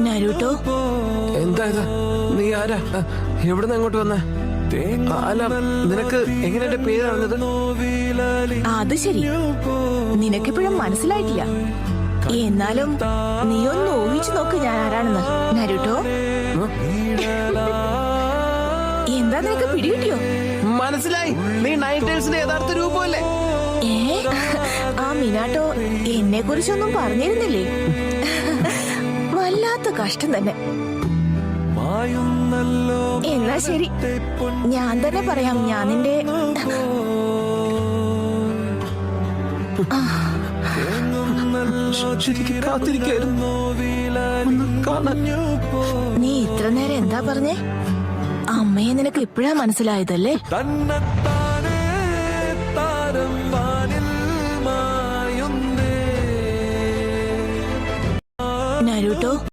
നരൂട്ടോ, എന്താ ഇത്? നീ ആരാ? എവിടുന്ന് അങ്ങോട്ട് വന്നേ? അല്ല, നിനക്ക് എങ്ങനെ എന്റെ പേര് അറിഞ്ഞത്? അത് ശരി, നിനക്കിപ്പോഴും മനസ്സിലായിട്ടില്ല. എന്നാലും നീ ഒന്ന് ഊഹിച്ചു നോക്ക് ഞാൻ ആരാണെന്ന്. നരൂട്ടോ, എന്താ നിനക്ക് പിടികിട്ടിയോ? മനസ്സിലായി, നീ നൈൻറ്റേഴ്സിന്റെ യഥാർത്ഥ രൂപമല്ലേ? ആ മിനാട്ടോ എന്നെ കുറിച്ചൊന്നും പറഞ്ഞിരുന്നില്ലേ? വല്ലാത്ത കഷ്ടം തന്നെ. എന്നാ ശരി, ഞാൻ തന്നെ പറയാം. ഞാൻ നിന്റെ നീ ഇത്ര നേരം എന്താ പറഞ്ഞേ? അമ്മയെ നിനക്ക് ഇപ്പഴാ മനസ്സിലായതല്ലേ? നരൂട്ടോ,